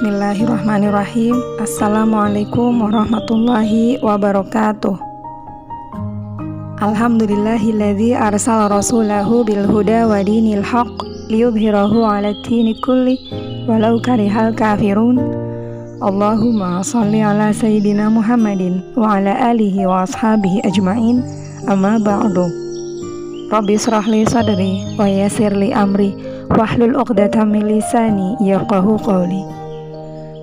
Bismillahirrahmanirrahim. Assalamualaikum warahmatullahi wabarakatuh. Alhamdulillahilladzi arsala rasulahu bil huda wa dinil haq liyudhhirahu 'alad dini kulli walau karihal kafirun. Allahumma shalli ala sayyidina Muhammadin wa ala alihi wa ashabihi ajma'in. Amma ba'du. Rabbi shrah li sadri wa yassir li amri wahlul 'uqdatam min lisani yafqahu qawli.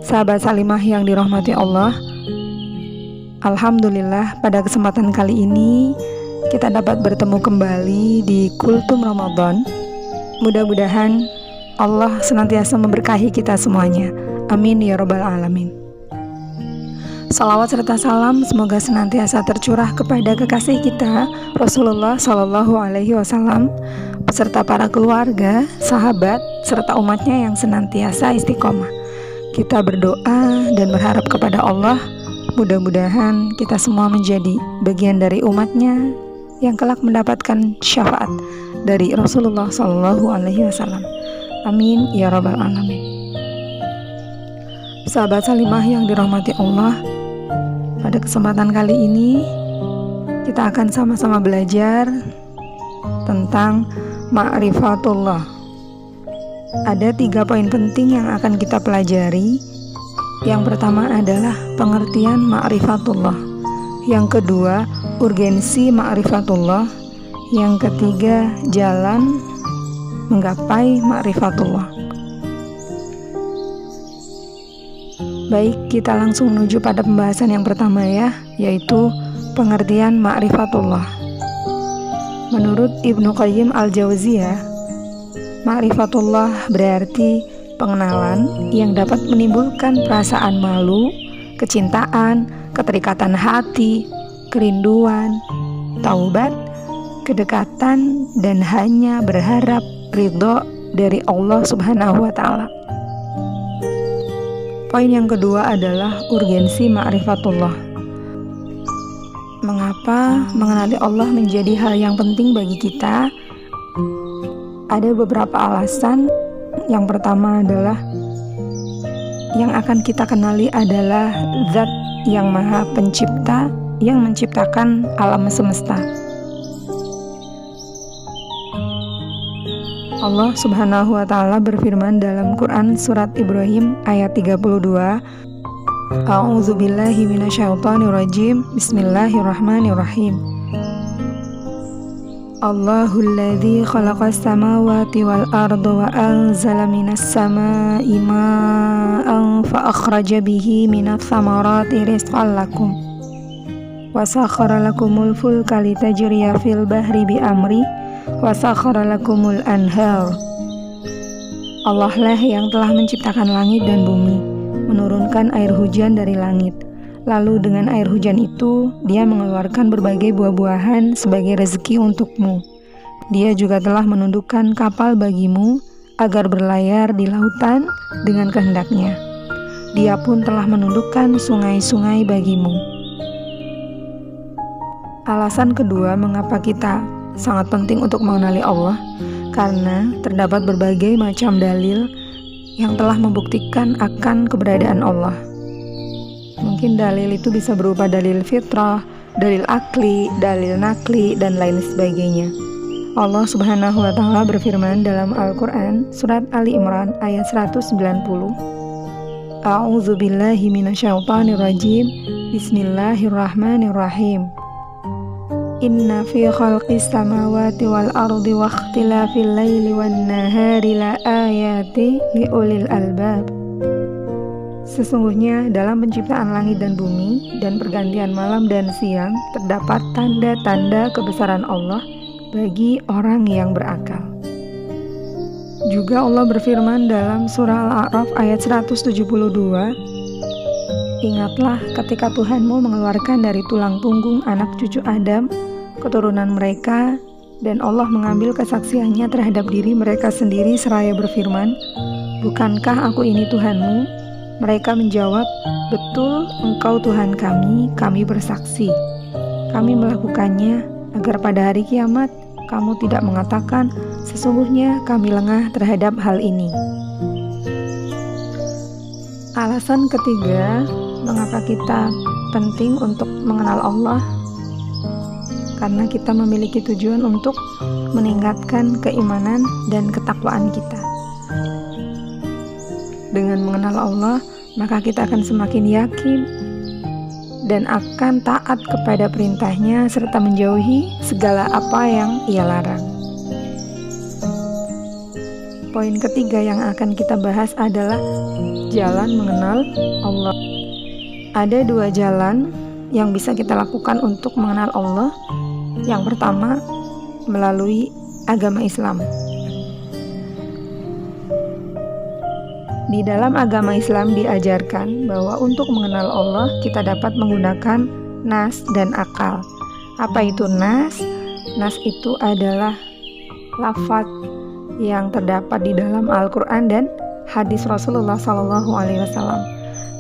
Sahabat Salimah yang dirahmati Allah, alhamdulillah pada kesempatan kali ini kita dapat bertemu kembali di Kultum Ramadan. Mudah-mudahan Allah senantiasa memberkahi kita semuanya. Amin ya rabbal alamin. Salawat serta salam semoga senantiasa tercurah kepada kekasih kita Rasulullah Shallallahu Alaihi Wasallam beserta para keluarga, sahabat, serta umatnya yang senantiasa istiqomah. Kita berdoa dan berharap kepada Allah, mudah-mudahan kita semua menjadi bagian dari umatnya yang kelak mendapatkan syafaat dari Rasulullah Shallallahu Alaihi Wasallam. Amin ya rabbal alamin. Sahabat Salimah yang dirahmati Allah, pada kesempatan kali ini kita akan sama-sama belajar tentang ma'rifatullah. Ada 3 poin penting yang akan kita pelajari. Yang pertama adalah pengertian ma'rifatullah. Yang kedua, urgensi ma'rifatullah. Yang ketiga, jalan menggapai ma'rifatullah. Baik, kita langsung menuju pada pembahasan yang pertama ya, yaitu pengertian ma'rifatullah. Menurut Ibnu Qayyim al-Jauziyah, ma'rifatullah berarti pengenalan yang dapat menimbulkan perasaan malu, kecintaan, keterikatan hati, kerinduan, taubat, kedekatan, dan hanya berharap ridho dari Allah Subhanahu wa Ta'ala. Poin yang kedua adalah urgensi ma'rifatullah. Mengapa mengenali Allah menjadi hal yang penting bagi kita? Ada beberapa alasan. Yang pertama adalah yang akan kita kenali adalah Zat yang Maha Pencipta yang menciptakan alam semesta. Allah Subhanahu wa Ta'ala berfirman dalam Quran surat Ibrahim ayat 32, A'udzubillahi minasyaitonirrajim. Bismillahirrahmanirrahim. Allahul ladzi khalaqas samawati wal arda wa anzala minas samaa'i ma'an fa akhraja bihi minats thamarati rizqan lakum wa sakhkhara lakumul fulka litajriya fil bahri bi amri wa sakhkhara lakumul anhar. Allah lah yang telah menciptakan langit dan bumi, menurunkan air hujan dari langit. Lalu dengan air hujan itu, dia mengeluarkan berbagai buah-buahan sebagai rezeki untukmu. Dia juga telah menundukkan kapal bagimu agar berlayar di lautan dengan kehendaknya. Dia pun telah menundukkan sungai-sungai bagimu. Alasan kedua mengapa kita sangat penting untuk mengenali Allah, karena terdapat berbagai macam dalil yang telah membuktikan akan keberadaan Allah. Mungkin dalil itu bisa berupa dalil fitrah, dalil akli, dalil nakli, dan lain sebagainya. Allah Subhanahu wa Ta'ala berfirman dalam Al-Quran surat Ali Imran ayat 190, A'udzubillahi minasyaitonirrajim. Bismillahirrahmanirrahim. Inna fi khalqis samawati wal ardi wa ikhtilafil laili wan nahari la ayati li ulil albab. Sesungguhnya dalam penciptaan langit dan bumi dan pergantian malam dan siang terdapat tanda-tanda kebesaran Allah bagi orang yang berakal. Juga Allah berfirman dalam surah Al-A'raf ayat 172, Ingatlah ketika Tuhanmu mengeluarkan dari tulang punggung anak cucu Adam, keturunan mereka, dan Allah mengambil kesaksiannya terhadap diri mereka sendiri seraya berfirman, Bukankah aku ini Tuhanmu? Mereka menjawab, Betul, Engkau Tuhan kami bersaksi. Kami melakukannya agar pada hari kiamat kamu tidak mengatakan, sesungguhnya kami lengah terhadap hal ini. Alasan ketiga, mengapa kita penting untuk mengenal Allah? Karena kita memiliki tujuan untuk meningkatkan keimanan dan ketakwaan kita. Dengan mengenal Allah, maka kita akan semakin yakin dan akan taat kepada perintahnya serta menjauhi segala apa yang Ia larang. Poin ketiga yang akan kita bahas adalah jalan mengenal Allah. Ada dua jalan yang bisa kita lakukan untuk mengenal Allah. Yang pertama, melalui agama Islam. Di dalam agama Islam diajarkan bahwa untuk mengenal Allah kita dapat menggunakan nas dan akal. Apa itu nas? Nas itu adalah lafaz yang terdapat di dalam Al-Quran dan hadis Rasulullah SAW.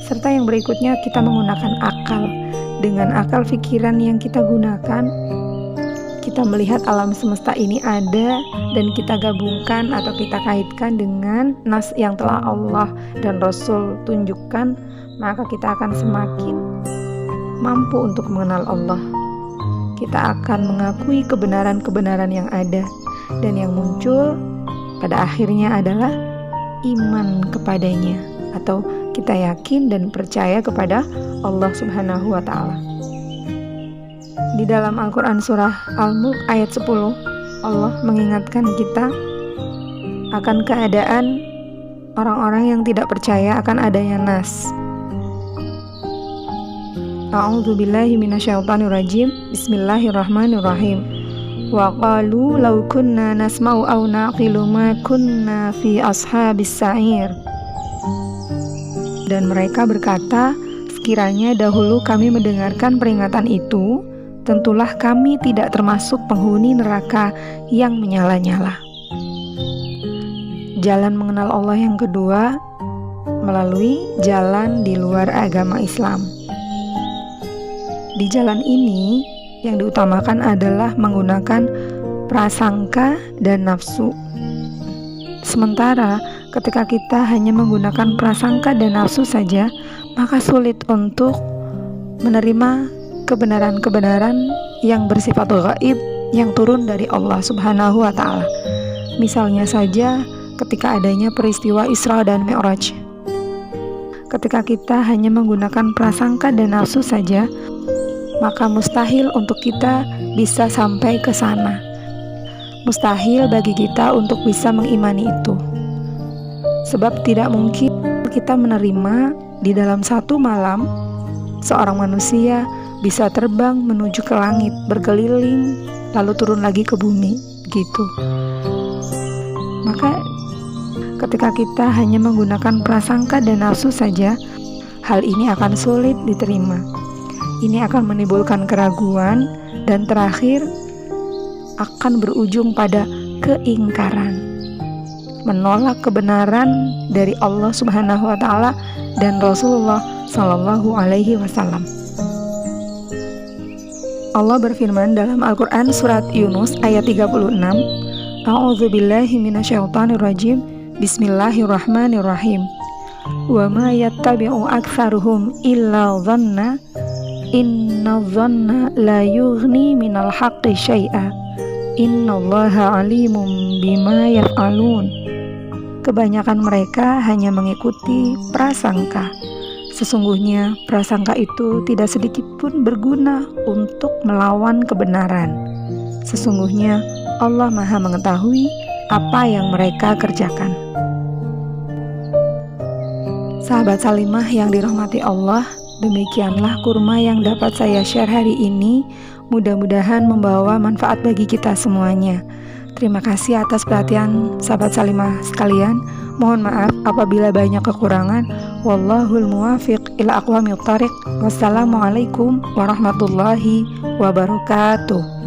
Serta yang berikutnya kita menggunakan akal. Dengan akal pikiran yang kita gunakan, kita melihat alam semesta ini ada dan kita gabungkan atau kita kaitkan dengan nas yang telah Allah dan Rasul tunjukkan, maka kita akan semakin mampu untuk mengenal Allah. Kita akan mengakui kebenaran-kebenaran yang ada dan yang muncul pada akhirnya adalah iman kepadanya, atau kita yakin dan percaya kepada Allah Subhanahu wa Ta'ala. Di dalam Al-Quran surah Al-Mulk ayat 10, Allah mengingatkan kita akan keadaan orang-orang yang tidak percaya akan adanya nas. A'udzubillahi minasyaitonirrajim. Bismillahirrahmanirrahim. Wa qalu law kunna nasma'u aw naqilu ma kunna fi ashabis sa'ir. Dan mereka berkata, sekiranya dahulu kami mendengarkan peringatan itu, tentulah kami tidak termasuk penghuni neraka yang menyala-nyala. Jalan mengenal Allah yang kedua, melalui jalan di luar agama Islam. Di jalan ini, yang diutamakan adalah menggunakan prasangka dan nafsu. Sementara ketika kita hanya menggunakan prasangka dan nafsu saja, maka sulit untuk menerima kebenaran-kebenaran yang bersifat gaib yang turun dari Allah Subhanahu wa Ta'ala. Misalnya saja ketika adanya peristiwa Isra dan Mi'raj. Ketika kita hanya menggunakan prasangka dan nafsu saja, maka mustahil untuk kita bisa sampai ke sana. Mustahil bagi kita untuk bisa mengimani itu. Sebab tidak mungkin kita menerima di dalam satu malam seorang manusia bisa terbang menuju ke langit, berkeliling, lalu turun lagi ke bumi, gitu. Maka ketika kita hanya menggunakan prasangka dan nafsu saja, hal ini akan sulit diterima. Ini akan menimbulkan keraguan dan terakhir akan berujung pada keingkaran, menolak kebenaran dari Allah Subhanahu wa Ta'ala dan Rasulullah Sallallahu Alaihi Wasallam. Allah berfirman dalam Al-Quran surat Yunus ayat 36, A'udzubillahi minasyaitonirrajim. Bismillahirrahmanirrahim. Wa ma yattabi'u aktsaruhum illa dhanna inna dhanna la yughni minal haqqi syai'a innallaha alimun bima yaf'alun. Kebanyakan mereka hanya mengikuti prasangka. Sesungguhnya prasangka itu tidak sedikit pun berguna untuk melawan kebenaran. Sesungguhnya Allah Maha mengetahui apa yang mereka kerjakan. Sahabat Salimah yang dirahmati Allah, demikianlah kurma yang dapat saya share hari ini. Mudah-mudahan membawa manfaat bagi kita semuanya. Terima kasih atas perhatian sahabat Salimah sekalian. Mohon maaf apabila banyak kekurangan. Wallahul muwafiq ila aqwamit thariq. Wassalamualaikum warahmatullahi wabarakatuh.